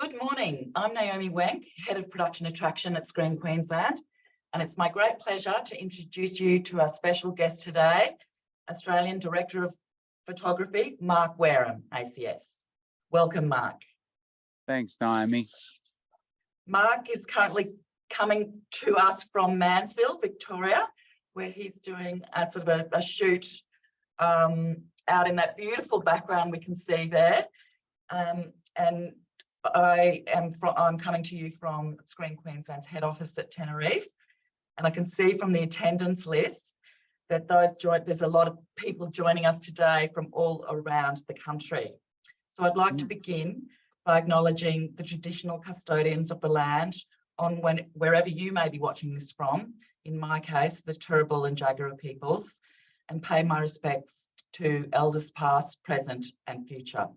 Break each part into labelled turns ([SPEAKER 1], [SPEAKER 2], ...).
[SPEAKER 1] Good morning. I'm Naomi Wenck, Head of Production Attraction at Screen Queensland, and it's my great pleasure to introduce you to our special guest today, Australian Director of Photography, Mark Wareham, ACS. Welcome, Mark.
[SPEAKER 2] Thanks, Naomi.
[SPEAKER 1] Mark is currently coming to us from Mansfield, Victoria, where he's doing a sort of a shoot out in that beautiful background we can see there. And I'm coming to you from Screen Queensland's head office at Tenerife, and I can see from the attendance list that there's a lot of people joining us today from all around the country. So I'd like to begin by acknowledging the traditional custodians of the land on wherever you may be watching this from, in my case, the Turrbal and Jagera peoples, and pay my respects to elders past, present and future.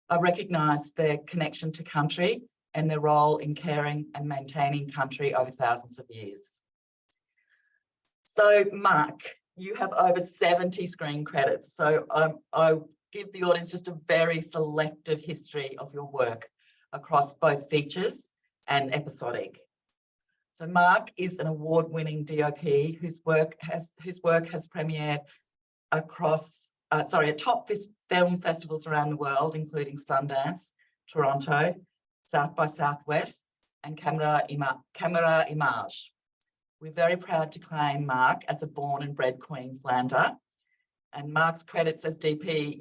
[SPEAKER 1] I recognise their connection to country and their role in caring and maintaining country over thousands of years. So, Mark, you have over 70 screen credits. So I'll give the audience just a very selective history of your work across both features and episodic. So Mark is an award-winning DOP whose work has premiered across at top film festivals around the world, including Sundance, Toronto, South by Southwest, and Camera Image. We're very proud to claim Mark as a born and bred Queenslander, and Mark's credits as DP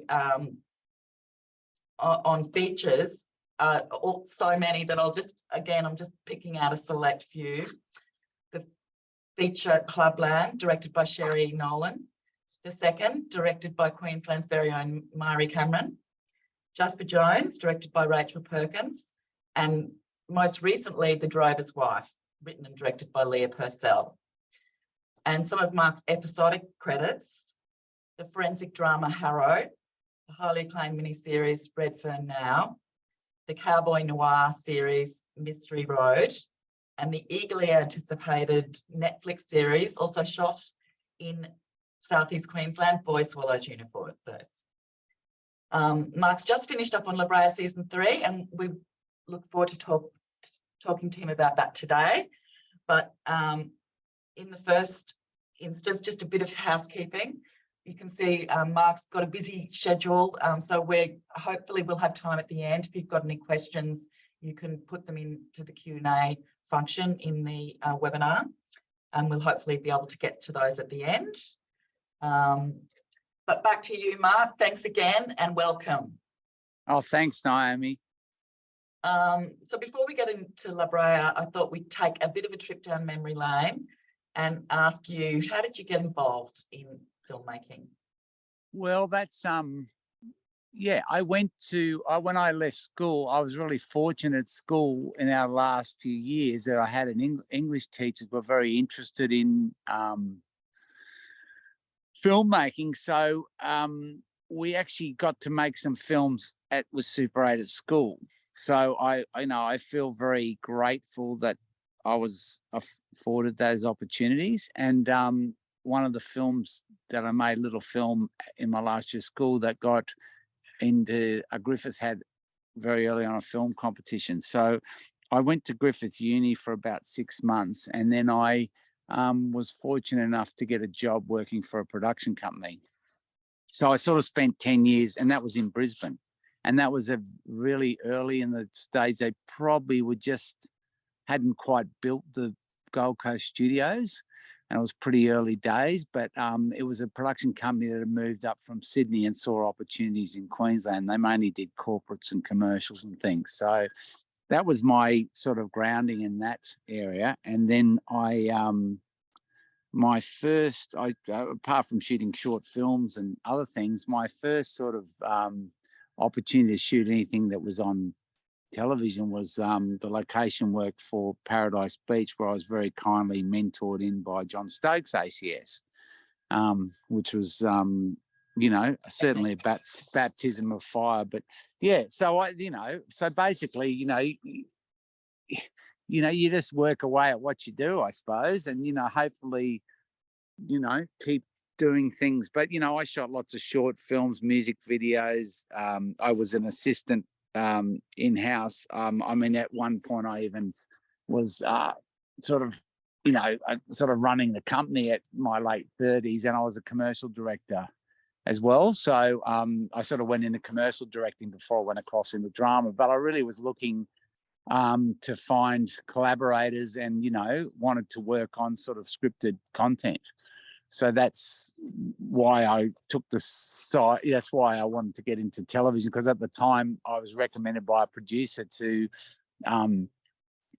[SPEAKER 1] on features are so many that I'm just picking out a select few. The feature Clubland, directed by Sherry Nolan. The second, directed by Queensland's very own Mari Cameron. Jasper Jones, directed by Rachel Perkins. And most recently, The Drover's Wife, written and directed by Leah Purcell. And some of Mark's episodic credits, the forensic drama HARROW, the highly acclaimed miniseries REDFERN NOW, the cowboy noir series Mystery Road, and the eagerly anticipated Netflix series, also shot in Southeast Queensland, Boy Swallows Uniform. Mark's just finished up on BREA season 3, and we look forward to talking to him about that today. But in the first instance, just a bit of housekeeping. You can see Mark's got a busy schedule, so hopefully we'll have time at the end. If you've got any questions, you can put them into the Q&A function in the webinar, and we'll hopefully be able to get to those at the end. But back to you, Mark. Thanks again and welcome.
[SPEAKER 2] Oh, thanks, Naomi.
[SPEAKER 1] So before we get into BREA, I thought we'd take a bit of a trip down memory lane and ask you, how did you get involved in filmmaking?
[SPEAKER 2] Well, that's yeah, when I left school, I was really fortunate at school in our last few years that I had an English teachers were very interested in filmmaking. So we actually got to make some films with Super 8 at school. So I feel very grateful that I was afforded those opportunities. And one of the films that I made, little film in my last year of school that got into Griffith had very early on a film competition. So I went to Griffith Uni for about 6 months, and then I was fortunate enough to get a job working for a production company. So I sort of spent 10 years, and that was in Brisbane. And that was a really early in the stage. They probably hadn't quite built the Gold Coast studios, and it was pretty early days, but it was a production company that had moved up from Sydney and saw opportunities in Queensland. They mainly did corporates and commercials and things. So that was my sort of grounding in that area. And then apart from shooting short films and other things, my first sort of opportunity to shoot anything that was on television was the location work for Paradise Beach, where I was very kindly mentored in by John Stokes, ACS, which was, certainly a baptism of fire. But yeah, so so basically, you just work away at what you do, I suppose, and, hopefully, keep doing things. But, I shot lots of short films, music videos. I was an assistant in-house. I mean, at one point I even was sort of, you know, sort of running the company at my late 30s, and I was a commercial director as well. So I sort of went into commercial directing before I went across into drama, but I really was looking to find collaborators and, you know, wanted to work on sort of scripted content. So that's why I took the side. That's why I wanted to get into television, because at the time I was recommended by a producer to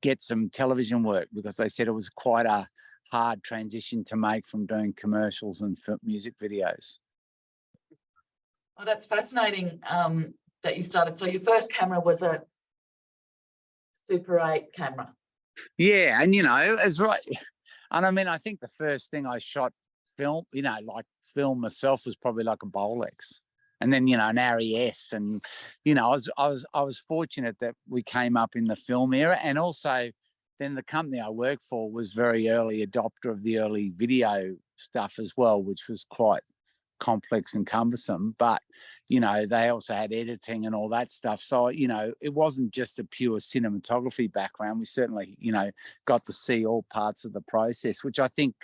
[SPEAKER 2] get some television work, because they said it was quite a hard transition to make from doing commercials and music videos.
[SPEAKER 1] Oh, that's fascinating that you started. So your first camera was a Super 8 camera.
[SPEAKER 2] Yeah, and you know, it's right. And I mean, I think the first thing I shot film, you know, like film myself, was probably like a Bolex, and then, you know, an RES, and you know, I was fortunate that we came up in the film era, and also then the company I worked for was very early adopter of the early video stuff as well, which was quite complex and cumbersome, but you know, they also had editing and all that stuff. So, you know, it wasn't just a pure cinematography background. We certainly, you know, got to see all parts of the process, which I think,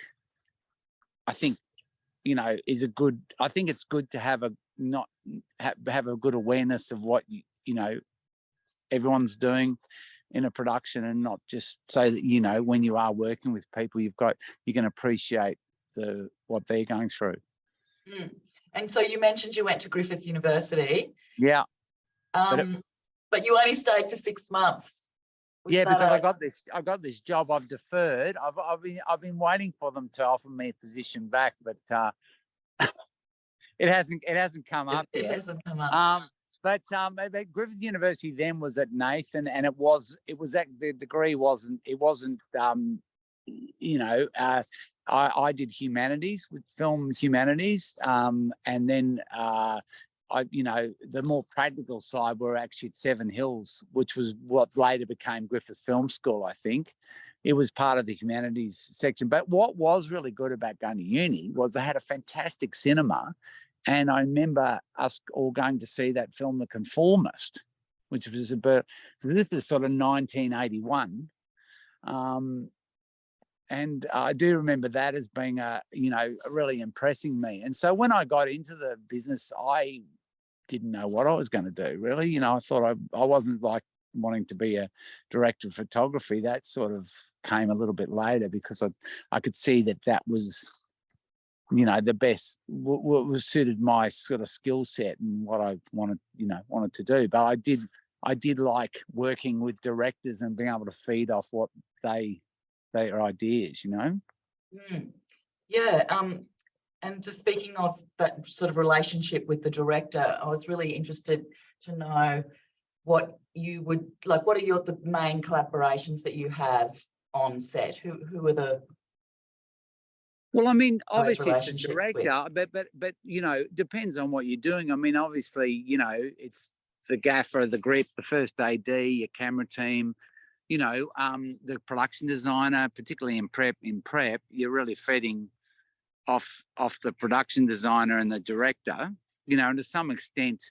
[SPEAKER 2] you know, is a good, I think it's good to have a have a good awareness of what you know everyone's doing in a production, and not just so that, you know, when you are working with people, you can appreciate what they're going through.
[SPEAKER 1] Mm. And so you mentioned you went to Griffith University.
[SPEAKER 2] Yeah.
[SPEAKER 1] But you only stayed for 6 months.
[SPEAKER 2] Yeah, because I got this job I've deferred. I've been waiting for them to offer me a position back, but it hasn't come up yet.
[SPEAKER 1] It hasn't come up.
[SPEAKER 2] But Griffith University then was at Nathan, and it was that the degree wasn't you know, I did humanities, with film humanities, and then you know, the more practical side were actually at Seven Hills, which was what later became Griffiths Film School, I think. It was part of the humanities section. But what was really good about going to uni was they had a fantastic cinema. And I remember us all going to see that film, The Conformist, which was this is sort of 1981. And I do remember that as being you know, really impressing me. And so when I got into the business, I didn't know what I was going to do, really. You know, I thought I wasn't like wanting to be a director of photography. That sort of came a little bit later, because I could see that was, you know, the best, what was suited my sort of skill set and what I wanted to do. But I did like working with directors and being able to feed off what their ideas, you know.
[SPEAKER 1] Yeah. And just speaking of that sort of relationship with the director, I was really interested to know what you would like. What are the main collaborations that you have on set? Who are the?
[SPEAKER 2] Well, I mean, obviously it's the director, but you know, depends on what you're doing. I mean, obviously, you know, it's the gaffer, the grip, the first AD, your camera team, you know, the production designer, particularly in prep, you're really feeding off the production designer and the director, you know, and to some extent,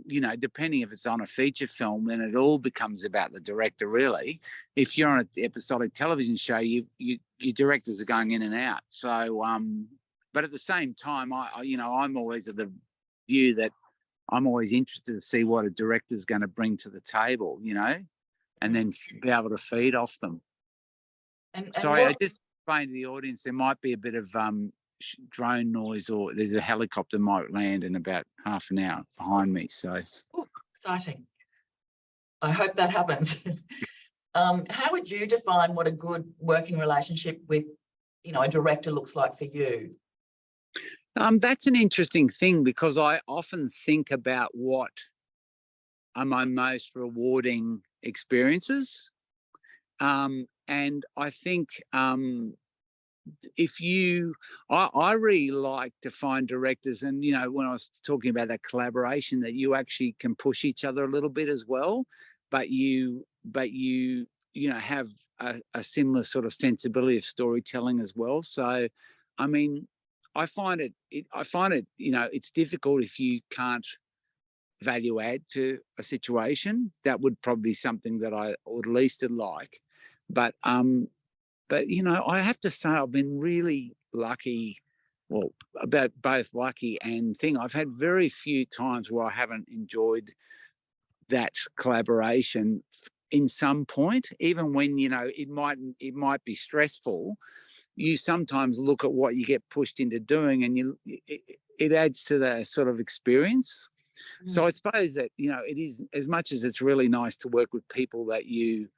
[SPEAKER 2] you know, depending if it's on a feature film, then it all becomes about the director, really. If you're on an episodic television show, your directors are going in and out. So, but at the same time, you know, I'm always of the view that I'm always interested to see what a director's going to bring to the table, you know, and then be able to feed off them. And sorry, I just explained to the audience there might be a bit of drone noise, or there's a helicopter might land in about half an hour behind me. So
[SPEAKER 1] exciting. I hope that happens. How would you define what a good working relationship with, you know, a director looks like for you?
[SPEAKER 2] That's an interesting thing, because I often think about what are my most rewarding experiences. And I think I really like to find directors, and, you know, when I was talking about that collaboration, that you actually can push each other a little bit as well, but you know, have a similar sort of sensibility of storytelling as well. So, I mean, I find it, you know, it's difficult if you can't value add to a situation. That would probably be something that I would least like. But you know, I have to say I've been really lucky. Well, about both lucky and thing. I've had very few times where I haven't enjoyed that collaboration in some point, even when, you know, it might be stressful. You sometimes look at what you get pushed into doing, and it adds to the sort of experience. So I suppose that, you know, it is, as much as it's really nice to work with people that you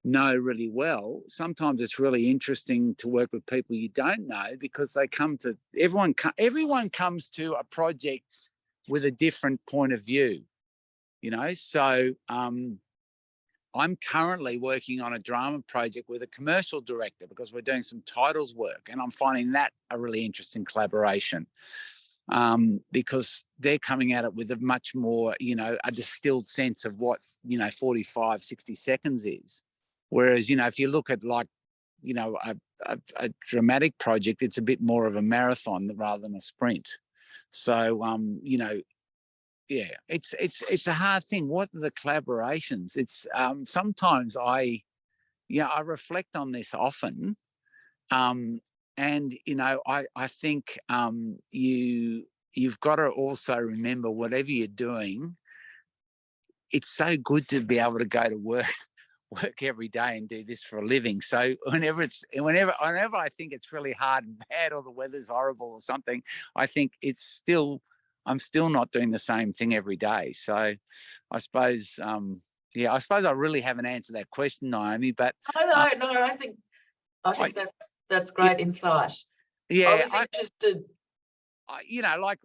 [SPEAKER 2] know really well, sometimes it's really interesting to work with people you don't know, because they everyone comes to a project with a different point of view, you know. So I'm currently working on a drama project with a commercial director because we're doing some titles work, and I'm finding that a really interesting collaboration, because they're coming at it with a much more, you know, a distilled sense of what, you know, 45, 60 seconds is. Whereas, you know, if you look at, like, you know, a dramatic project, it's a bit more of a marathon rather than a sprint. So, you know, yeah, it's a hard thing. What are the collaborations? It's sometimes I reflect on this often, and you know, I think you've got to also remember, whatever you're doing, it's so good to be able to go to work every day and do this for a living. So whenever I think it's really hard and bad, or the weather's horrible or something, I think I'm still not doing the same thing every day. So I suppose, I suppose I really haven't answered that question, Naomi, but
[SPEAKER 1] No, I think that's great insight.
[SPEAKER 2] Yeah,
[SPEAKER 1] I was interested.
[SPEAKER 2] You know, like,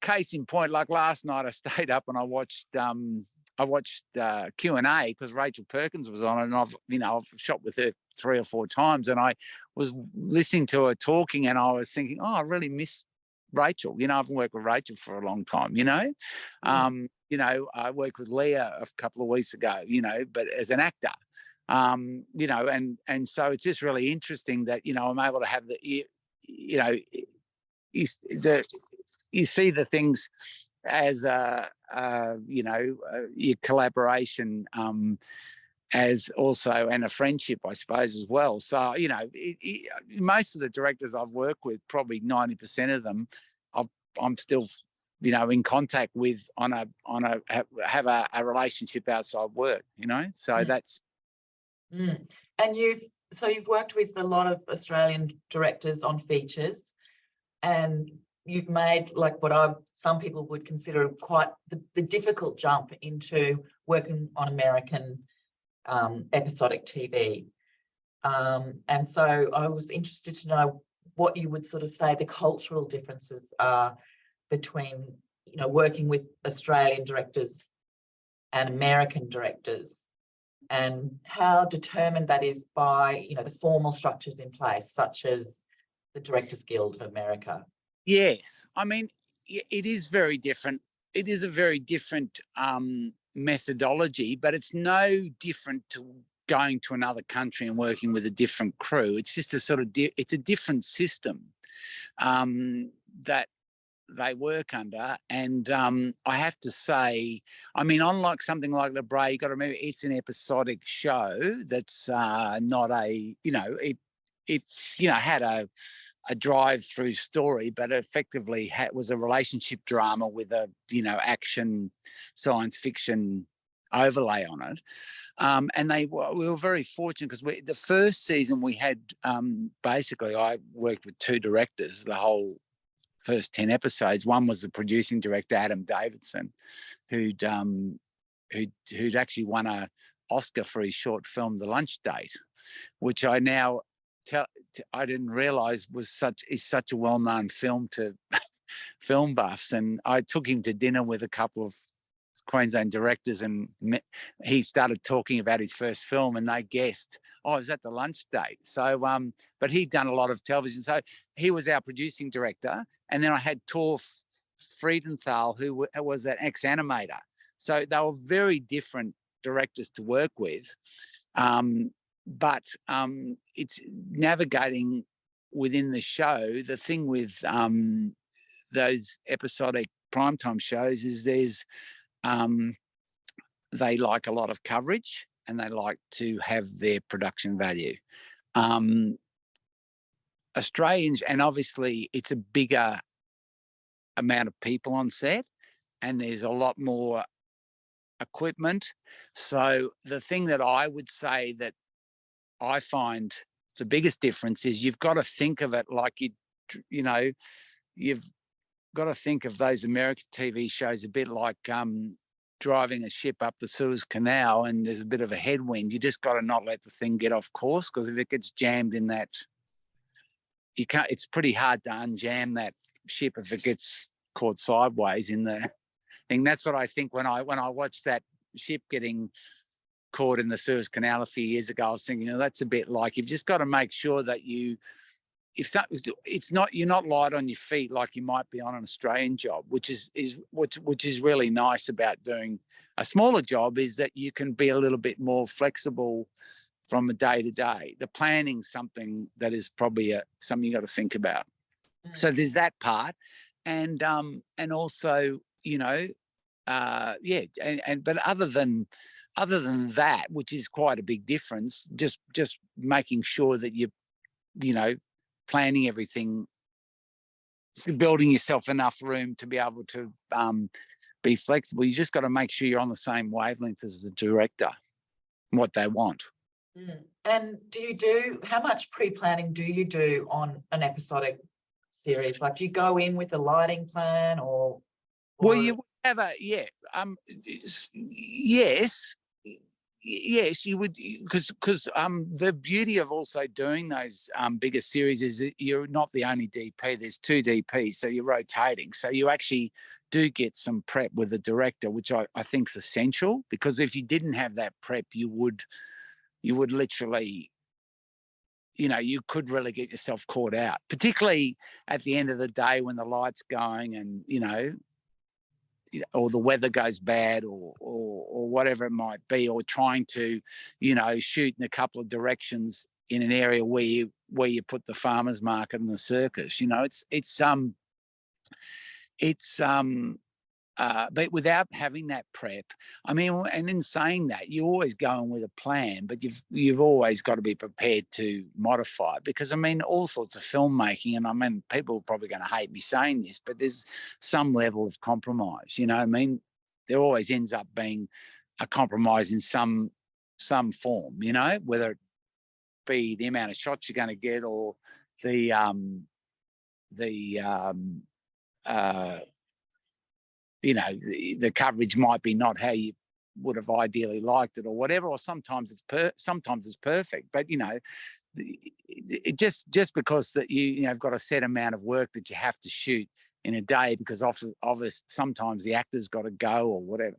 [SPEAKER 2] case in point, like last night I stayed up and I watched Q&A because Rachel Perkins was on it, and I've shot with her 3 or 4 times, and I was listening to her talking, and I was thinking, oh, I really miss Rachel. You know, I haven't worked with Rachel for a long time, you know. You know, I worked with Leah a couple of weeks ago, you know, but as an actor. You know, and so it's just really interesting that, you know, I'm able to have you know, you see the things as you know, your collaboration, as also, and a friendship, I suppose, as well. So, you know, most of the directors I've worked with, probably 90% of them, I'm still, you know, in contact with have a relationship outside work, you know. So that's.
[SPEAKER 1] And you've worked with a lot of Australian directors on features, and you've made, like, what some people would consider quite the difficult jump into working on American episodic TV. And so I was interested to know what you would sort of say the cultural differences are between, you know, working with Australian directors and American directors, and how determined that is by, you know, the formal structures in place, such as the Directors Guild of America.
[SPEAKER 2] Yes, I mean, it is very different. It is a very different methodology, but it's no different to going to another country and working with a different crew. It's just a sort of it's a different system that they work under. And I have to say, I mean, unlike something like the BREA, you've got to remember it's an episodic show that's not a, you know, it you know, had a drive-through story, but effectively was a relationship drama with a, you know, action science fiction overlay on it. And we were very fortunate because the first season we had, basically I worked with 2 directors the whole first 10 episodes. One was the producing director, Adam Davidson, who'd actually won an Oscar for his short film The Lunch Date, which I now I didn't realize is such a well-known film to film buffs. And I took him to dinner with a couple of Queensland directors, and he started talking about his first film, and they guessed, oh, is that The Lunch Date? So but he'd done a lot of television, so he was our producing director. And then I had Tor Friedenthal, who was an ex-animator. So they were very different directors to work with. But it's navigating within the show. The thing with those episodic primetime shows is there's they like a lot of coverage and they like to have their production value. Australians, and obviously it's a bigger amount of people on set and there's a lot more equipment. So the thing that I would say that I find the biggest difference is you've got to think of it like you've got to think of those American TV shows a bit like driving a ship up the Suez Canal and there's a bit of a headwind. You just got to not let the thing get off course, because if it gets jammed in that, you can't. It's pretty hard to unjam that ship if it gets caught sideways in the thing. That's what I think when I watched that ship getting caught in the Suez Canal a few years ago. I was thinking, that's a bit like you've just got to make sure that you're not light on your feet like you might be on an Australian job, which is really nice about doing a smaller job, is that you can be a little bit more flexible from a day to day. The planning's something that is probably something you got to think about. So there's that part, and also but other than that, which is quite a big difference, just making sure that you planning everything, building yourself enough room to be able to be flexible. You just got to make sure you're on the same wavelength as the director, what they want.
[SPEAKER 1] And how much pre-planning do you do on an episodic series? Like, do you go in with a lighting plan or...
[SPEAKER 2] Well, you have yes, you would, because the beauty of also doing those bigger series is that you're not the only DP. There's 2 DPs, so you're rotating. So you actually do get some prep with the director, which I think is essential, because if you didn't have that prep, you would literally, you could really get yourself caught out, particularly at the end of the day when the light's going and, or the weather goes bad or whatever it might be, or trying to, shoot in a couple of directions in an area where you put the farmer's market and the circus. But without having that prep, and in saying that, you're always going with a plan, but you've always got to be prepared to modify it, because all sorts of filmmaking, and people are probably going to hate me saying this, but there's some level of compromise. There always ends up being a compromise in some form. Whether it be the amount of shots you're going to get, or the coverage might be not how you would have ideally liked it, or whatever, or sometimes it's perfect. But it just because that you've got a set amount of work that you have to shoot in a day, because sometimes the actor's got to go or whatever,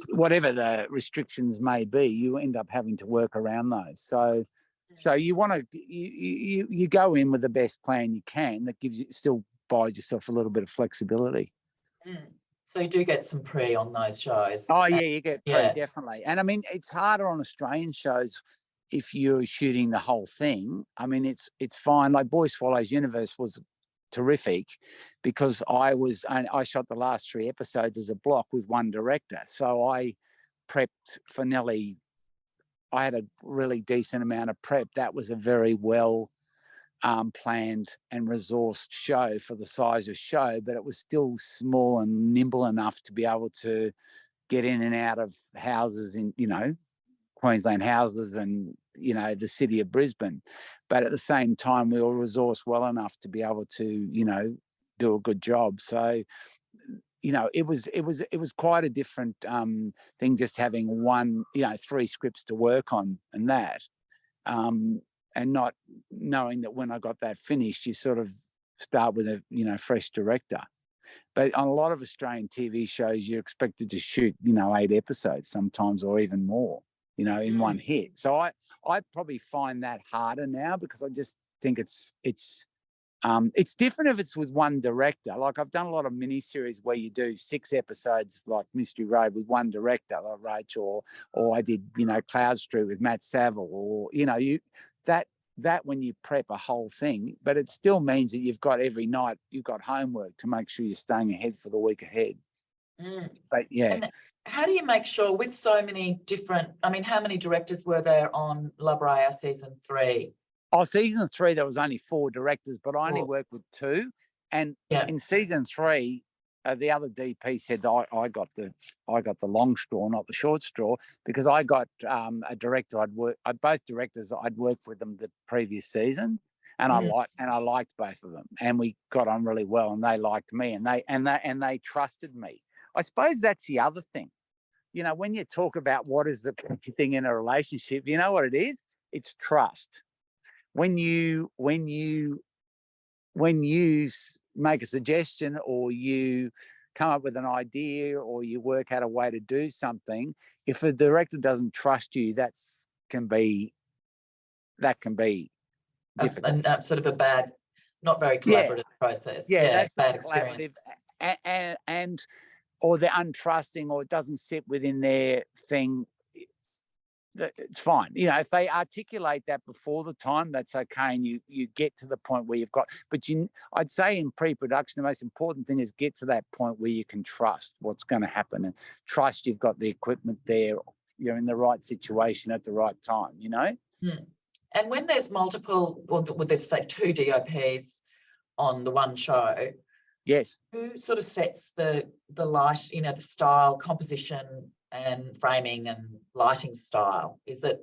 [SPEAKER 2] whatever the restrictions may be, you end up having to work around those. So you want to you go in with the best plan you can that still buys yourself a little bit of flexibility.
[SPEAKER 1] So you do get some pre on those shows.
[SPEAKER 2] Oh yeah, you get pre, definitely. And it's harder on Australian shows if you're shooting the whole thing. It's fine. Like Boy Swallows Universe was terrific, because I shot the last 3 episodes as a block with one director. So I prepped for I had a really decent amount of prep. That was a very well planned and resourced show for the size of show, but it was still small and nimble enough to be able to get in and out of houses in, Queensland houses and, the city of Brisbane. But at the same time, we were resourced well enough to be able to, do a good job. So, it was quite a different thing, just having 3 scripts to work on and that. And not knowing that when I got that finished, you sort of start with a fresh director. But on a lot of Australian TV shows, you're expected to shoot 8 episodes sometimes, or even more, in one hit. So I probably find that harder now, because I just think it's different if it's with one director. Like, I've done a lot of miniseries where you do 6 episodes, like Mystery Road, with one director, like Rachel, or I did Cloud Street with Matt Saville, or that when you prep a whole thing, but it still means that you've got every night, you've got homework to make sure you're staying ahead for the week ahead. But yeah.
[SPEAKER 1] And how do you make sure with so many different, I mean, how many directors were there on La Brea season 3?
[SPEAKER 2] Oh, season 3, there was only 4 directors, but I only worked with 2. And in season 3, the other DP said I got the long straw, not the short straw, because I got a director both directors I'd worked with them the previous season, and I liked both of them, and we got on really well, and they liked me, and they trusted me. I suppose that's the other thing. You know, when you talk about what is the thing in a relationship, you know what it is? It's trust. When you make a suggestion, or you come up with an idea, or you work out a way to do something, if the director doesn't trust you, that can be difficult.
[SPEAKER 1] And sort of a bad, not very collaborative process.
[SPEAKER 2] Yeah, that's
[SPEAKER 1] bad
[SPEAKER 2] collaborative,
[SPEAKER 1] experience.
[SPEAKER 2] and or they're untrusting, or it doesn't sit within their thing. It's fine. You know, if they articulate that before the time, that's okay. And you get to the point where you've got, but I'd say in pre-production, the most important thing is get to that point where you can trust what's going to happen, and trust you've got the equipment there, you're in the right situation at the right time, you know?
[SPEAKER 1] And when there's multiple, or there's say 2 DOPs on the one show,
[SPEAKER 2] yes,
[SPEAKER 1] who sort of sets the light, you know, the style, composition and framing and lighting style? Is it?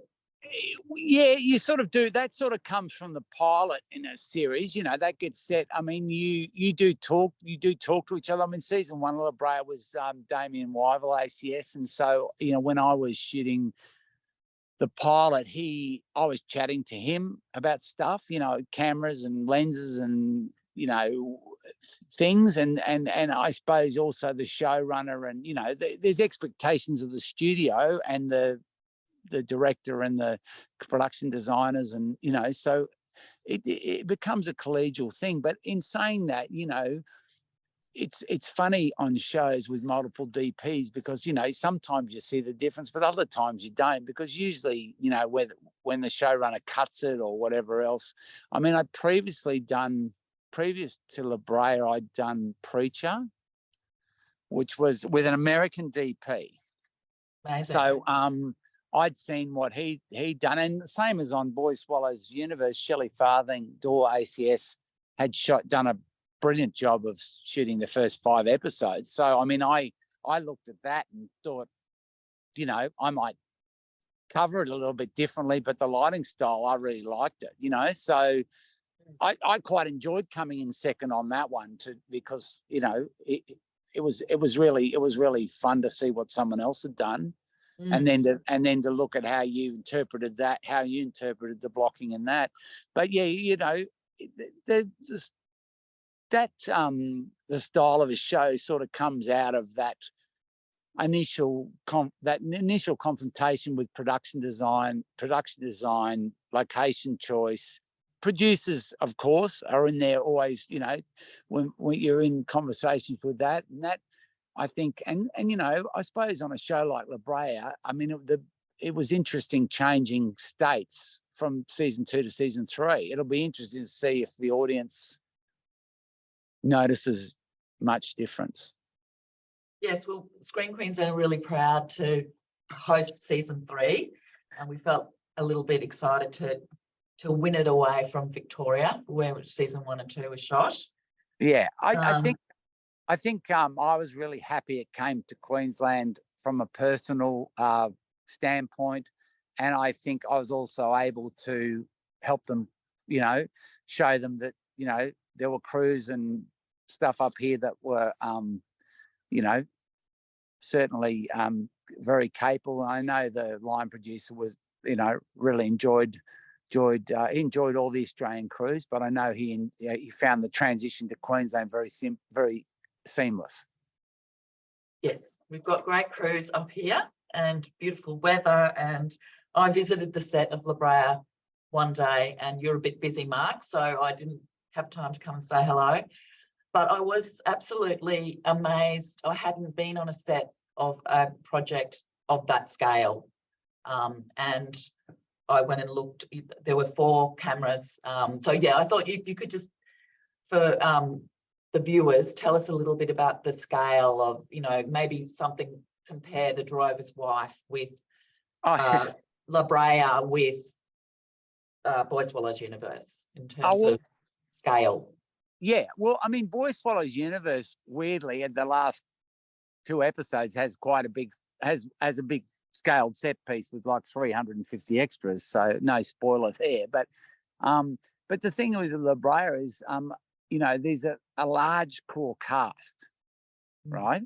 [SPEAKER 2] Yeah, you sort of do. That sort of comes from the pilot in a series, you know, that gets set. I mean, you do talk to each other. I mean, season 1 of La Brea was Damien Wyville, ACS, and so, you know, when I was shooting the pilot, I was chatting to him about stuff, you know, cameras and lenses and, you know, things, and I suppose also the showrunner, and, you know, there's expectations of the studio and the director and the production designers, and, you know, so it becomes a collegial thing. But in saying that, you know, it's funny on shows with multiple DPs, because, you know, sometimes you see the difference, but other times you don't, because usually, you know, when the showrunner cuts it or whatever else. I mean, previous to La Brea, I'd done Preacher, which was with an American DP.
[SPEAKER 1] Amazing.
[SPEAKER 2] So I'd seen what he'd done, and the same as on Boy Swallows Universe, Shelley Farthing, Door ACS, had done a brilliant job of shooting the first 5 episodes. So, I mean, I looked at that and thought, you know, I might cover it a little bit differently, but the lighting style, I really liked it, you know. So I quite enjoyed coming in second on that one because, you know, it was really fun to see what someone else had done. And then to look at how you interpreted that, how you interpreted the blocking in that. But yeah, you know, the style of a show sort of comes out of that initial confrontation with production design, location choice. Producers, of course, are in there always, you know, when you're in conversations with that, and that, I think, and you know, I suppose on a show like La Brea, I mean, it was interesting changing states from season 2 to season 3. It'll be interesting to see if the audience notices much difference.
[SPEAKER 1] Yes, well, Screen Queensland are really proud to host season 3, and we felt a little bit excited to win it away from Victoria, where season 1 and 2 were shot.
[SPEAKER 2] Yeah, I think I was really happy it came to Queensland from a personal standpoint, and I think I was also able to help them, you know, show them that, you know, there were crews and stuff up here that were, you know, certainly very capable. I know the line producer was, you know, really enjoyed all the Australian crews, but I know he found the transition to Queensland very seamless.
[SPEAKER 1] Yes, we've got great crews up here and beautiful weather, and I visited the set of La Brea one day, and you're a bit busy, Mark, so I didn't have time to come and say hello, but I was absolutely amazed. I hadn't been on a set of a project of that scale, and I went and looked. There were 4 cameras, so yeah, I thought you could just, for the viewers, tell us a little bit about the scale of, you know, maybe something, compare the Drover's Wife with La Brea with Boy Swallows Universe in terms of scale.
[SPEAKER 2] Yeah, well, I mean, Boy Swallows Universe, weirdly, in the last 2 episodes has quite a big, has a big scaled set piece with like 350 extras. So no spoiler there. But the thing with La Brea is, you know, there's a large core cast, right?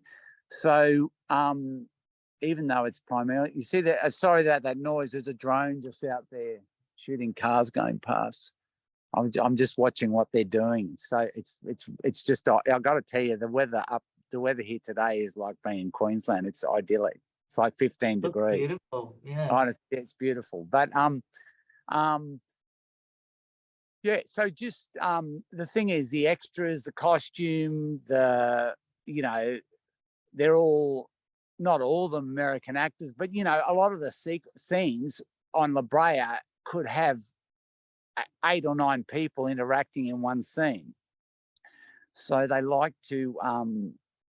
[SPEAKER 2] So even though it's primarily, you see that, sorry about that noise, there's a drone just out there shooting cars going past. I'm just watching what they're doing. So it's just, I've got to tell you, the weather here today is like being in Queensland. It's idyllic. It's like 15 degrees.
[SPEAKER 1] Beautiful, yeah.
[SPEAKER 2] Oh, it's beautiful. But yeah. So just the thing is, the extras, the costume, you know, they're all, not all of them American actors, but you know, a lot of the scenes on La Brea could have 8 or 9 people interacting in one scene. So they like to,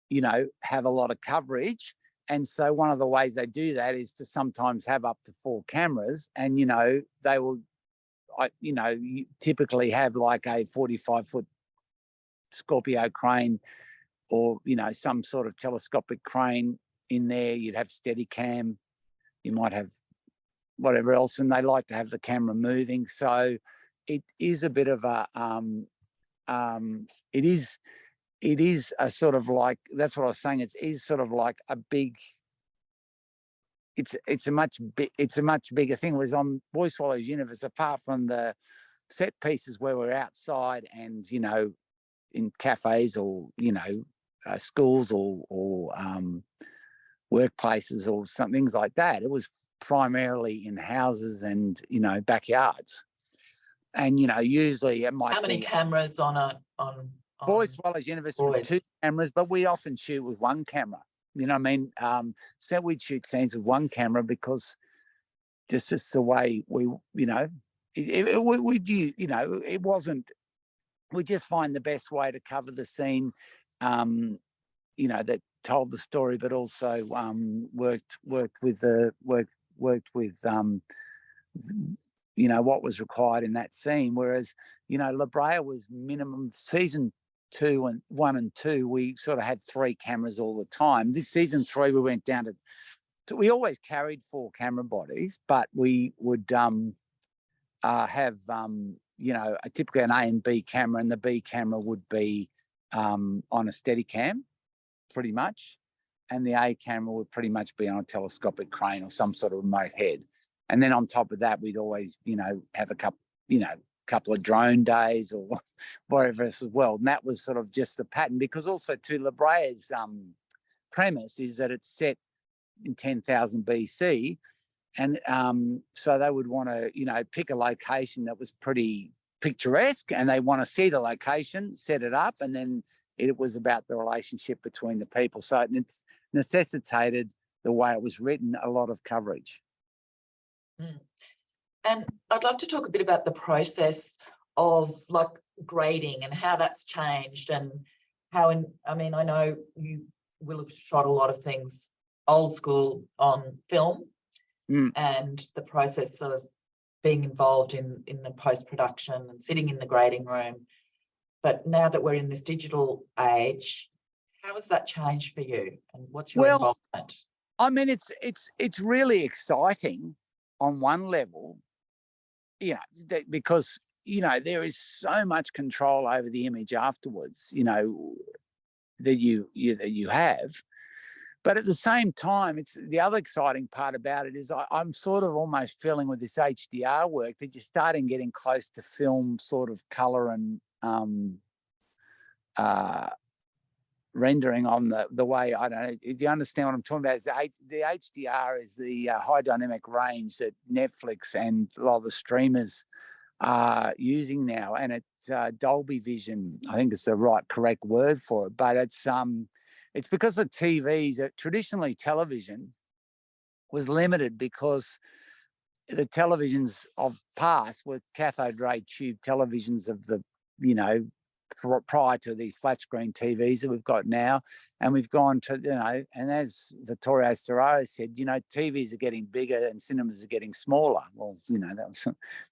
[SPEAKER 2] you know, have a lot of coverage. And so one of the ways they do that is to sometimes have up to 4 cameras, and, you know, they will, you know, you typically have like a 45-foot Scorpio crane, or, you know, some sort of telescopic crane in there. You'd have Steadicam, you might have whatever else, and they like to have the camera moving. So it is a bit of a, it is a sort of like, that's what I was saying. It is sort of like a big, it's a much bigger thing. Whereas on Boy Swallows Universe, apart from the set pieces where we're outside and, you know, in cafes or, you know, schools or workplaces or some things like that, it was primarily in houses and, you know, backyards. And, you know, usually it might be.
[SPEAKER 1] How many cameras on
[SPEAKER 2] Boy Swallows Universe with 2 cameras, but we often shoot with 1 camera. You know what I mean? So we'd shoot scenes with 1 camera because just the way we, you know, you know, it wasn't, we just find the best way to cover the scene, you know, that told the story, but also worked with you know, what was required in that scene. Whereas, you know, La Brea was minimum season 1 and 2. We sort of had 3 cameras all the time. This season 3, we went down to we always carried 4 camera bodies, but we would have, you know, typically an A and B camera, and the B camera would be on a Steadicam, pretty much, and the A camera would pretty much be on a telescopic crane or some sort of remote head. And then on top of that, we'd always, you know, have a couple of drone days or whatever else as well. And that was sort of just the pattern, because also too, La Brea's premise is that it's set in 10,000 BC. And so they would want to, you know, pick a location that was pretty picturesque, and they want to see the location, set it up, and then it was about the relationship between the people. So it necessitated, the way it was written, a lot of coverage.
[SPEAKER 1] And I'd love to talk a bit about the process of like grading and how that's changed, and how, I mean, I know you will have shot a lot of things old school on film, and the process of being involved in the post-production and sitting in the grading room. But now that we're in this digital age, how has that changed for you, and what's your involvement?
[SPEAKER 2] I mean, it's really exciting on one level, you know, because, you know, there is so much control over the image afterwards, you know, that you have. But at the same time, it's the other exciting part about it is I'm sort of almost feeling with this HDR work that you're starting getting close to film sort of color and rendering on the way, I don't know, do you understand what I'm talking about? The HDR is the high dynamic range that Netflix and a lot of the streamers are using now, and it's Dolby Vision, I think it's the correct word for it. But it's because the TVs, traditionally television was limited because the televisions of past were cathode ray tube televisions of the, you know, prior to these flat screen TVs that we've got now. And we've gone to, and as Vittorio Storaro said, TVs are getting bigger and cinemas are getting smaller. Well,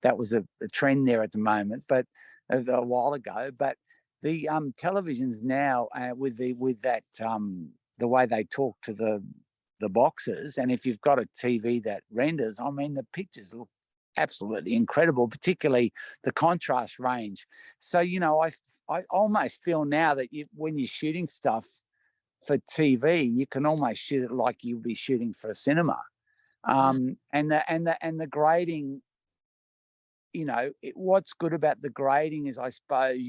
[SPEAKER 2] that was a trend there at the moment, but a while ago. But the televisions now, with that the way they talk to the boxes, and if you've got a TV that renders, I mean, the pictures look absolutely incredible, particularly the contrast range. So, I almost feel now that when you're shooting stuff for TV, you can almost shoot it like you'll be shooting for a cinema. And the grading, what's good about the grading is, I suppose,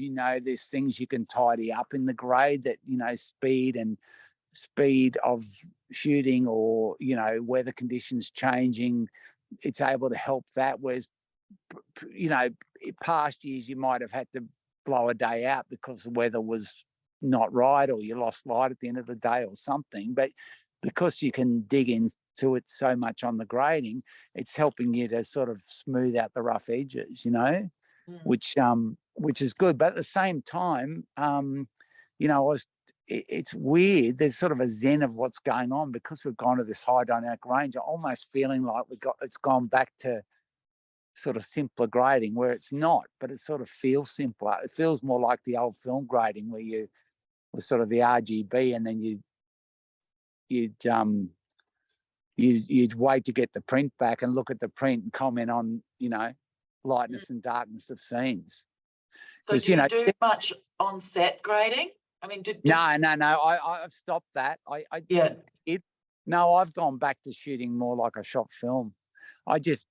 [SPEAKER 2] there's things you can tidy up in the grade that, speed of shooting, or, weather conditions changing, it's able to help that. Whereas, past years you might have had to blow a day out because the weather was not right, or you lost light at the end of the day or something. But because you can dig into it so much on the grading, it's helping you to sort of smooth out the rough edges, which is good. But at the same time, it's weird. There's sort of a zen of what's going on because we've gone to this high dynamic range. I'm almost feeling like it's gone back to sort of simpler grading, where it's not, but it sort of feels simpler. It feels more like the old film grading, where you was sort of the RGB, and then you'd wait to get the print back and look at the print and comment on, lightness and darkness of scenes.
[SPEAKER 1] So do you do much on set grading? I mean,
[SPEAKER 2] no. I've stopped that. No, I've gone back to shooting more like a shot film. I just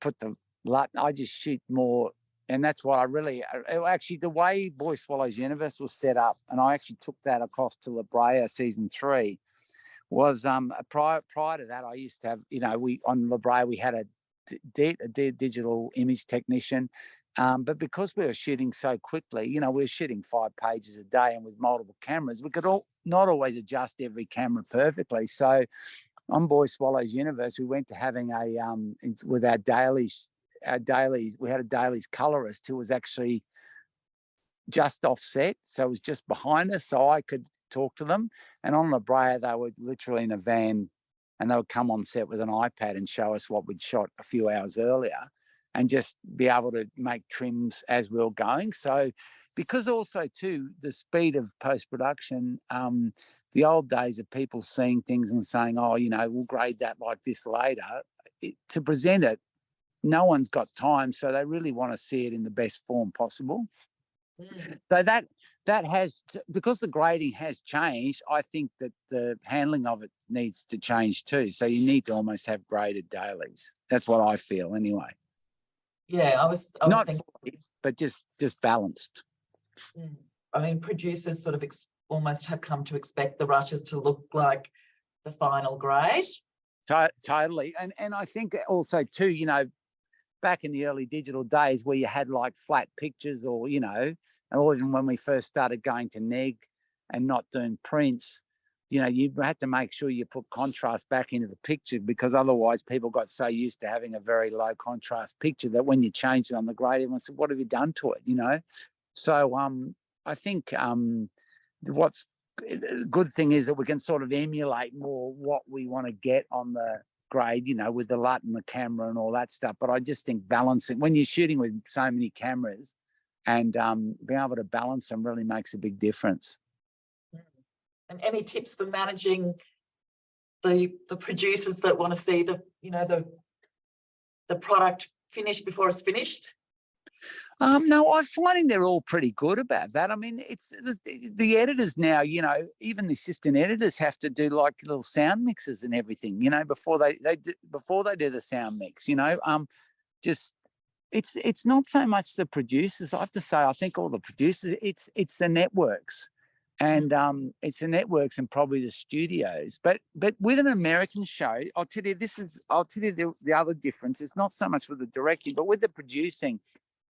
[SPEAKER 2] shoot more, and that's what I really, actually, the way Boy Swallows Universe was set up, and I actually took that across to BREA season 3, was prior to that, I used to have, on BREA we had a digital image technician. But because we were shooting so quickly, we were shooting 5 pages a day, and with multiple cameras, we could not always adjust every camera perfectly. So on Boy Swallows Universe, we went to having with our dailies, we had a dailies colorist who was actually just offset. So it was just behind us, so I could talk to them. And on La Brea, they were literally in a van, and they would come on set with an iPad and show us what we'd shot a few hours earlier, and just be able to make trims as we were going. So, because also too, the speed of post-production, the old days of people seeing things and saying, we'll grade that like this later, to present it, no one's got time. So they really want to see it in the best form possible. So that has, because the grading has changed, I think that the handling of it needs to change too. So you need to almost have graded dailies. That's what I feel anyway.
[SPEAKER 1] Yeah, I was
[SPEAKER 2] not
[SPEAKER 1] thinking,
[SPEAKER 2] fully, but just balanced.
[SPEAKER 1] I mean, producers sort of almost have come to expect the rushes to look like the final grade.
[SPEAKER 2] Totally, and I think also too, back in the early digital days where you had like flat pictures, or or even when we first started going to neg and not doing prints, you had to make sure you put contrast back into the picture, because otherwise people got so used to having a very low contrast picture that when you changed it on the grade, everyone said, what have you done to it, So I think what's the good thing is that we can sort of emulate more what we want to get on the grade, with the LUT and the camera and all that stuff. But I just think balancing, when you're shooting with so many cameras, and being able to balance them really makes a big difference.
[SPEAKER 1] And any tips for managing the producers that want to see the product finished before it's finished?
[SPEAKER 2] No, I'm finding they're all pretty good about that. I mean, it's the editors now, even the assistant editors have to do like little sound mixes and everything, before they do the sound mix, just it's not so much the producers. I have to say, I think all the producers, it's the networks. And it's the networks and probably the studios. But with an American show, I'll tell you the other difference. It's not so much with the directing, but with the producing.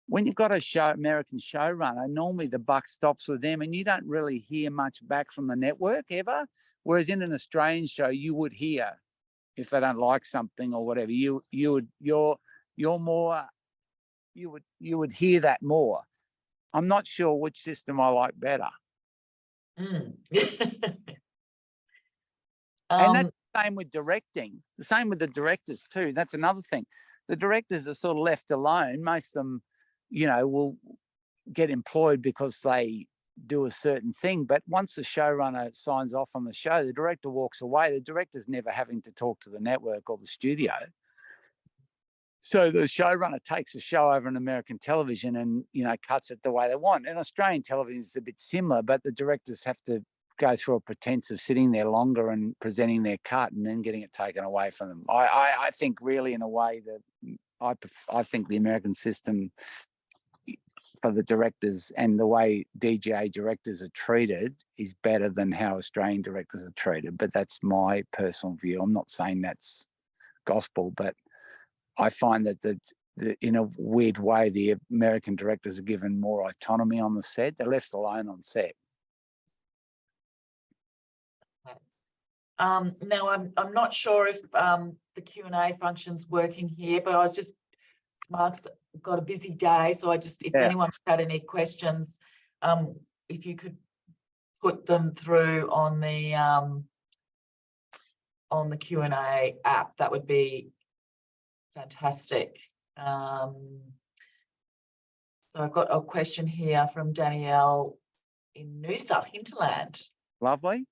[SPEAKER 2] When you've got a American showrunner, normally the buck stops with them, and you don't really hear much back from the network ever. Whereas in an Australian show, you would hear if they don't like something or whatever. You would hear that more. I'm not sure which system I like better.
[SPEAKER 1] Mm.
[SPEAKER 2] And that's the same with directing. The same with the directors too. That's another thing. The directors are sort of left alone. Most of them, you know, will get employed because they do a certain thing. But once the showrunner signs off on the show, the director walks away. The director's never having to talk to the network or the studio. So the showrunner takes the show over on American television and, you know, cuts it the way they want. And Australian television is a bit similar, but the directors have to go through a pretense of sitting there longer and presenting their cut and then getting it taken away from them. I think really in a way that I think the American system for the directors and the way DGA directors are treated is better than how Australian directors are treated. But that's my personal view. I'm not saying that's gospel, but I find that in a weird way, the American directors are given more autonomy on the set. They're left alone on set.
[SPEAKER 1] Now, I'm not sure if the Q&A function's working here, but I was just, Mark's got a busy day, so if anyone had any questions, if you could put them through on the Q&A app, that would be fantastic. So I've got a question here from Danielle in Noosa, Hinterland.
[SPEAKER 2] Lovely.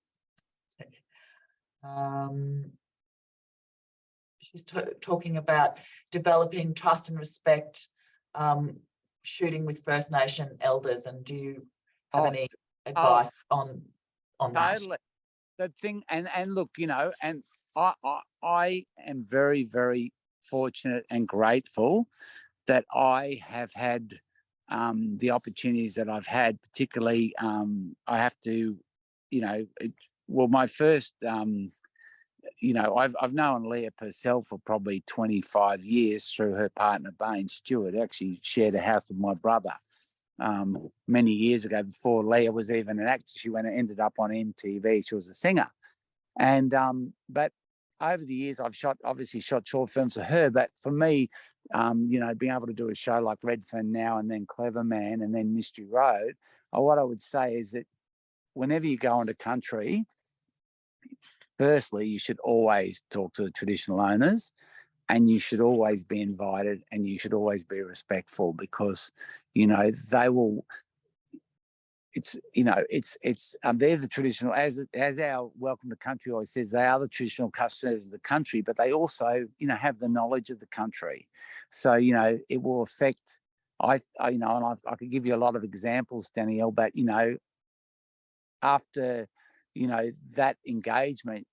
[SPEAKER 1] She's talking about developing trust and respect, shooting with First Nation elders, and do you have any advice on that?
[SPEAKER 2] Totally. The thing, and look, you know, and I am very, very fortunate and grateful that I have had the opportunities that I've had. Particularly, I have to, you know, my first, you know, I've known Leah Purcell for probably 25 years through her partner, Bain Stewart. Actually shared a house with my brother many years ago before Leah was even an actor. She ended up on MTV. She was a singer. And, but over the years, I've obviously shot short films for her. But for me, you know, being able to do a show like REDFERN Now and then CLEVERMAN and then Mystery Road, what I would say is that whenever you go into country, firstly, you should always talk to the traditional owners, and you should always be invited, and you should always be respectful, because, you know, they will. They're the traditional, as our Welcome to Country always says, they are the traditional custodians of the country, but they also, you know, have the knowledge of the country. So, you know, it will affect. I could give you a lot of examples, Danielle, but, you know, after, you know, that engagement,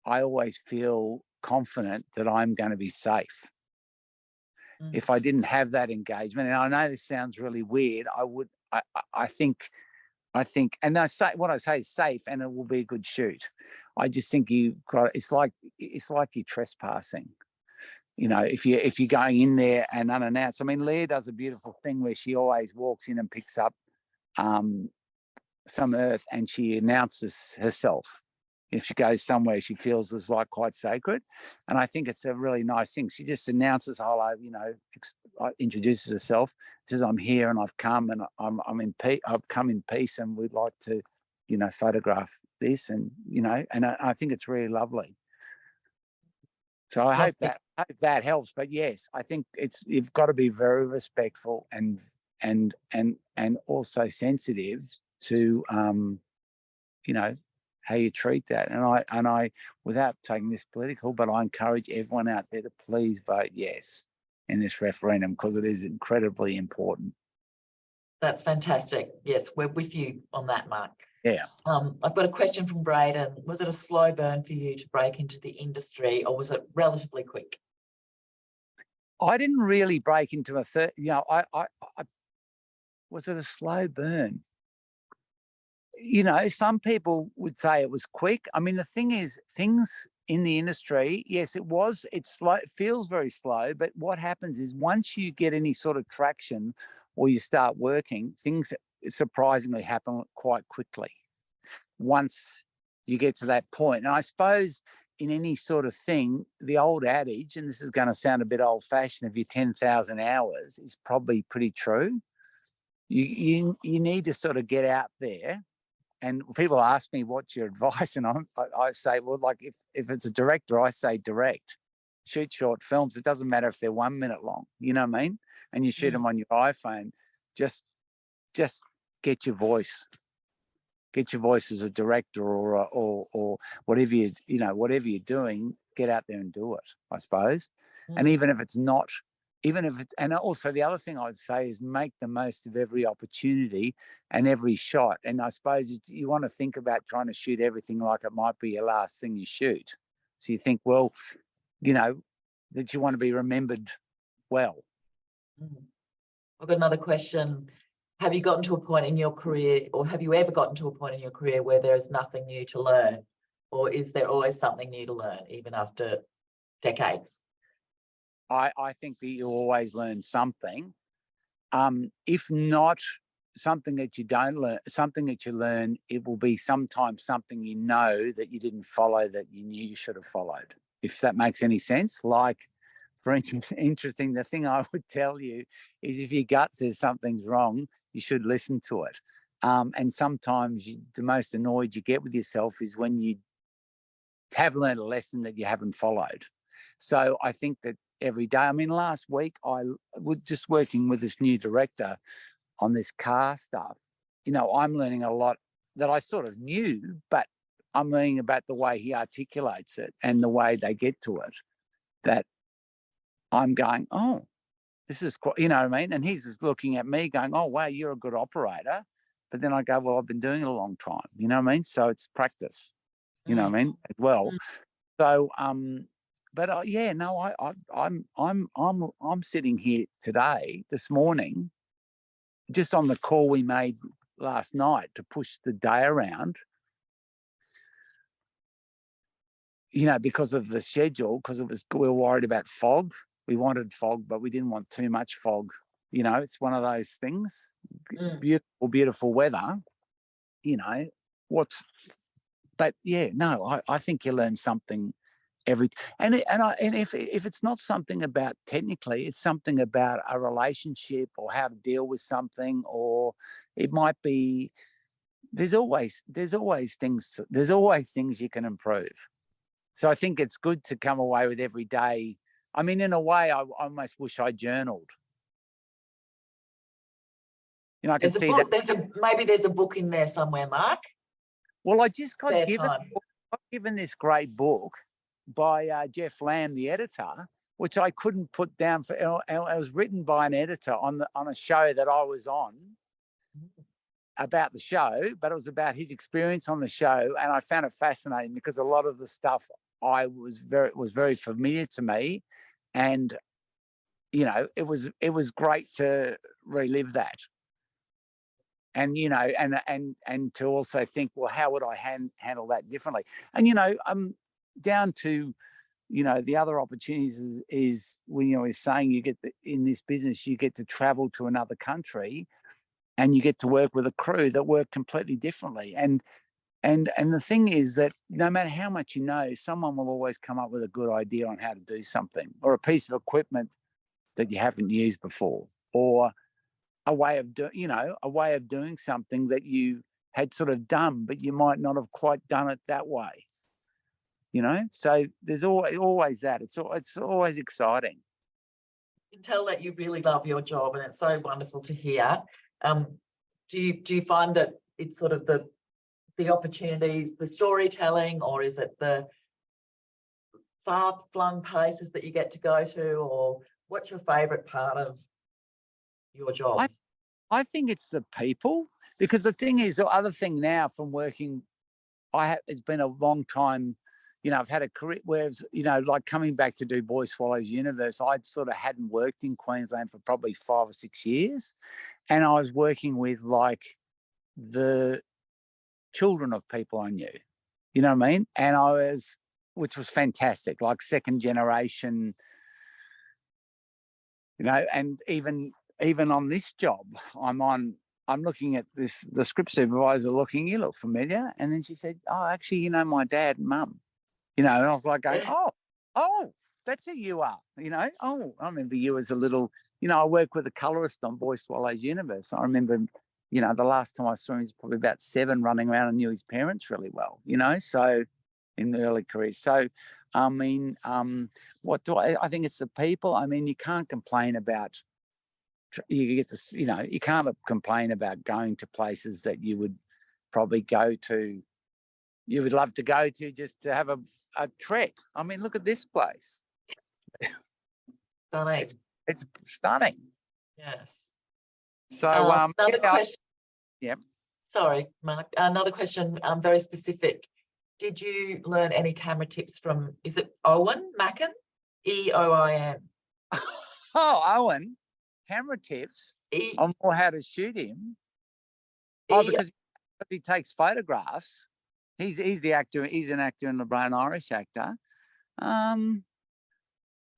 [SPEAKER 2] I always feel confident that I'm going to be safe. If I didn't have that engagement, and I know this sounds really weird, I think, and what I say is safe, and it will be a good shoot. I just think it's like you're trespassing. You know, if you're going in there and unannounced. I mean, Leah does a beautiful thing where she always walks in and picks up some earth, and she announces herself. If she goes somewhere she feels is like quite sacred, and I think it's a really nice thing. She just announces, hello, you know, introduces herself, says, I'm here and I've come and I've come in peace, and we'd like to, you know, photograph this, and, you know, and I think it's really lovely. So I hope that helps. But yes, I think you've got to be very respectful and also sensitive to, you know, how you treat that. And I, without taking this political, but I encourage everyone out there to please vote yes in this referendum, because it is incredibly important.
[SPEAKER 1] That's fantastic. Yes, we're with you on that, Mark.
[SPEAKER 2] Yeah.
[SPEAKER 1] I've got a question from Braden. Was it a slow burn for you to break into the industry, or was it relatively quick?
[SPEAKER 2] I didn't really break into you know, I was it a slow burn? You know, some people would say it was quick. I mean, the thing is, things in the industry, yes, it's slow, it feels very slow, but what happens is once you get any sort of traction or you start working, things surprisingly happen quite quickly once you get to that point. And I suppose in any sort of thing, the old adage, and this is going to sound a bit old-fashioned, of your 10,000 hours is probably pretty true. you need to sort of get out there. And people ask me, what's your advice? And I say, well, like if it's a director, I say direct, shoot short films. It doesn't matter if they're 1 minute long, you know what I mean? And you shoot them on your iPhone. Just get your voice. Get your voice as a director or whatever whatever you're doing, get out there and do it, I suppose. And even if it's not, and also the other thing I'd say is make the most of every opportunity and every shot. And I suppose you want to think about trying to shoot everything like it might be your last thing you shoot. So you think, well, that you want to be remembered well.
[SPEAKER 1] I've got another question. Have you gotten to a point in your career, or have you ever gotten to a point in your career where there is nothing new to learn? Or is there always something new to learn, even after decades?
[SPEAKER 2] I think that you always learn something. If not something that you don't learn, something that you learn, it will be sometimes something that you didn't follow that you knew you should have followed, if that makes any sense. Like, for interesting, the thing I would tell you is if your gut says something's wrong, you should listen to it. And sometimes the most annoyed you get with yourself is when you have learned a lesson that you haven't followed. So I think that every day, I mean, last week I was just working with this new director on this car stuff. I'm learning a lot that I sort of knew, but I'm learning about the way he articulates it and the way they get to it, that I'm going, oh, this is quite, you know what I mean? And he's just looking at me going, oh, wow, you're a good operator. But then I go, well, I've been doing it a long time, you know what I mean? So it's practice, you know what I mean, as well. So, but yeah, no, I'm sitting here today, this morning, just on the call we made last night to push the day around, because of the schedule, because we were worried about fog. We wanted fog, but we didn't want too much fog. It's one of those things. Beautiful weather. But yeah, no, I think you learn something and if it's not something about technically, it's something about a relationship or how to deal with something, or it might be. There's always things you can improve. So I think it's good to come away with every day. I mean, in a way, I almost wish I journaled. I can see that.
[SPEAKER 1] Maybe there's a book in there somewhere, Mark.
[SPEAKER 2] Well, I just got given this great book by Jeff Lamb, the editor, which I couldn't put down for. It was written by an editor on a show that I was on about the show, but it was about his experience on the show, and I found it fascinating because a lot of the stuff was very familiar to me, and it was great to relive that, and and to also think, well, how would I handle that differently? And down to the other opportunities is when is saying in this business you get to travel to another country, and you get to work with a crew that work completely differently. And the thing is that no matter how much someone will always come up with a good idea on how to do something, or a piece of equipment that you haven't used before, or a way of doing something that you had sort of done, but you might not have quite done it that way. So there's always that. It's always exciting.
[SPEAKER 1] You can tell that you really love your job, and it's so wonderful to hear. Do you find that it's sort of the opportunities, the storytelling, or is it the far-flung places that you get to go to, or what's your favourite part of your job?
[SPEAKER 2] I think it's the people, because the thing is, the other thing now from working, it's been a long time. I've had a career where, like coming back to do Boy Swallows Universe, I sort of hadn't worked in Queensland for probably 5 or 6 years. And I was working with like the children of people I knew, you know what I mean? And which was fantastic, like second generation, and even on this job, I'm looking at the script supervisor looking, you look familiar. And then she said, oh, actually, my dad and mum. And I was like going, oh, that's who you are, oh, I remember you as a little, I work with a colorist on Boy Swallows Universe. I remember, the last time I saw him, he was probably about 7, running around and knew his parents really well, so in the early careers. So, I mean, I think it's the people. I mean, you can't complain about, you can't complain about going to places that you would probably go to, you would love to go to just to have a trek. I mean, look at this place.
[SPEAKER 1] Stunning.
[SPEAKER 2] It's stunning.
[SPEAKER 1] Yes.
[SPEAKER 2] So
[SPEAKER 1] another question.
[SPEAKER 2] Yeah.
[SPEAKER 1] Sorry, Mark. Another question, very specific. Did you learn any camera tips from, is it Owen Mackin? EOIN.
[SPEAKER 2] Oh, Owen, camera tips on how to shoot him. Because he takes photographs. He's the actor. He's an actor in the BREA, an Irish actor.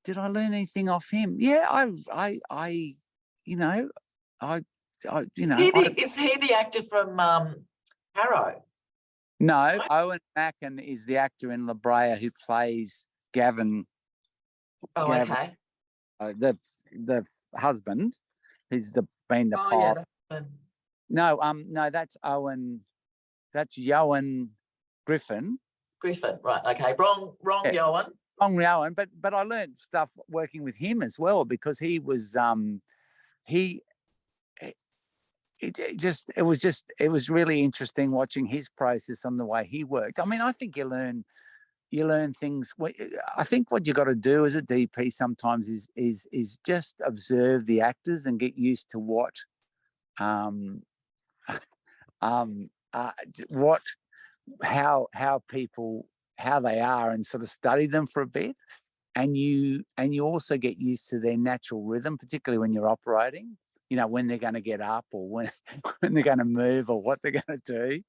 [SPEAKER 2] Did I learn anything off him? Yeah,
[SPEAKER 1] Is he the actor from HARROW?
[SPEAKER 2] No, Owen Mackin is the actor in BREA who plays Gavin.
[SPEAKER 1] Oh,
[SPEAKER 2] Gavin,
[SPEAKER 1] okay.
[SPEAKER 2] The husband, who's been the pilot.
[SPEAKER 1] Yeah.
[SPEAKER 2] No, that's Owen. That's Yoan Griffin.
[SPEAKER 1] Griffin, right? Okay, wrong, yeah. Yoan.
[SPEAKER 2] Wrong, Yoan. But I learned stuff working with him as well, because he was it was really interesting watching his process on the way he worked. I mean, I think you learn things. I think what you got to do as a DP sometimes is just observe the actors and get used to what how people, how they are, and sort of study them for a bit, and you also get used to their natural rhythm, particularly when you're operating, when they're going to get up, or when they're going to move, or what they're going to do.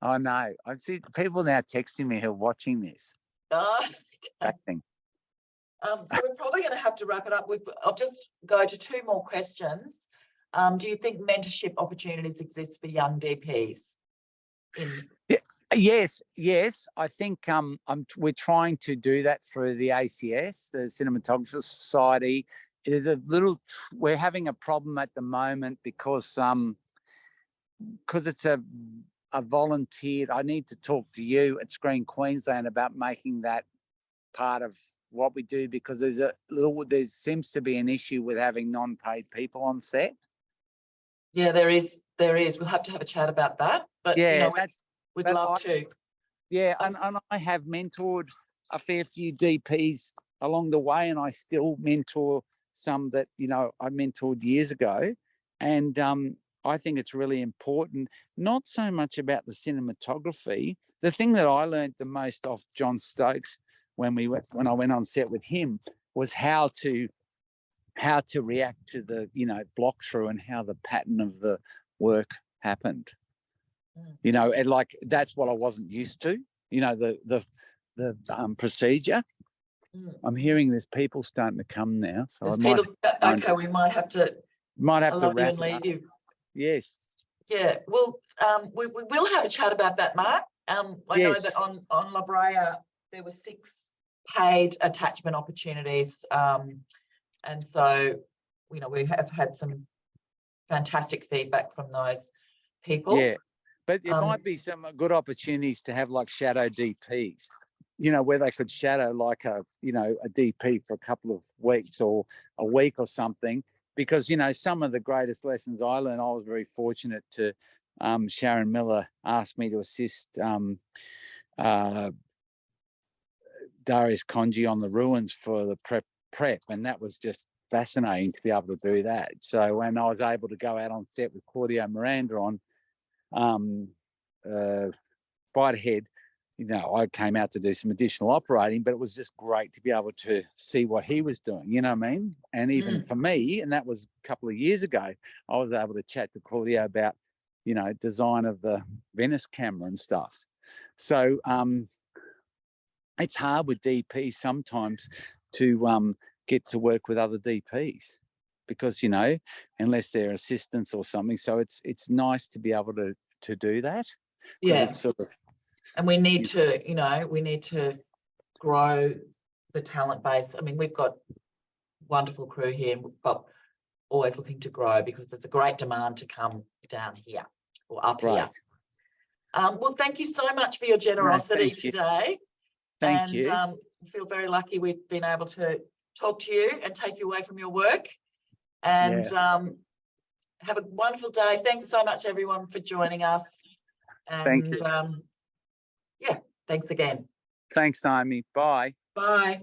[SPEAKER 2] I know. I see people now texting me who are watching this.
[SPEAKER 1] Oh, okay. So we're probably going to have to wrap it up. I'll just go to 2 more questions. Do you think mentorship opportunities exist for young DPs?
[SPEAKER 2] Yes. I think we're trying to do that through the ACS, the Cinematography Society. We're having a problem at the moment because it's a volunteered. I need to talk to you at Screen Queensland about making that part of what we do, because there seems to be an issue with having non-paid people on set.
[SPEAKER 1] Yeah, there is. We'll have to have a chat about that. But
[SPEAKER 2] yeah,
[SPEAKER 1] we'd love to.
[SPEAKER 2] Yeah, and I have mentored a fair few DPs along the way, and I still mentor some that I mentored years ago, and I think it's really important. Not so much about the cinematography. The thing that I learned the most off John Stokes when I went on set with him was how to react to the block through, and how the pattern of the work happened. And like, that's what I wasn't used to. The procedure. I'm hearing there's people starting to come now, so
[SPEAKER 1] we might have to
[SPEAKER 2] wrap
[SPEAKER 1] and leave you.
[SPEAKER 2] Yes.
[SPEAKER 1] Yeah. Well, we will have a chat about that, Mark. I know that on BREA there were 6 paid attachment opportunities, and so we have had some fantastic feedback from those people.
[SPEAKER 2] Yeah, but it might be some good opportunities to have like shadow DPs, where they could shadow like a DP for a couple of weeks or a week or something, because some of the greatest lessons I learned, I was very fortunate to Sharon Miller asked me to assist Darius Conji on the ruins for the prep, and that was just fascinating to be able to do that. So when I was able to go out on set with Claudio Miranda on Spiderhead, I came out to do some additional operating, but it was just great to be able to see what he was doing, you know what I mean? And even for me, and that was a couple of years ago, I was able to chat to Claudio about, design of the Venice camera and stuff. So it's hard with DPs sometimes to get to work with other DPs, because unless they're assistants or something. So it's nice to be able to do that.
[SPEAKER 1] Yeah,
[SPEAKER 2] it's sort of,
[SPEAKER 1] and we need to grow the talent base. I mean, we've got wonderful crew here, and we've got always looking to grow because there's a great demand to come down here or up here. Well, thank you so much for your generosity today.
[SPEAKER 2] Thank you.
[SPEAKER 1] I feel very lucky we've been able to talk to you and take you away from your work. And have a wonderful day. Thanks so much, everyone, for joining us. And
[SPEAKER 2] Thank you.
[SPEAKER 1] yeah, thanks again.
[SPEAKER 2] Thanks, Naomi. Bye.
[SPEAKER 1] Bye.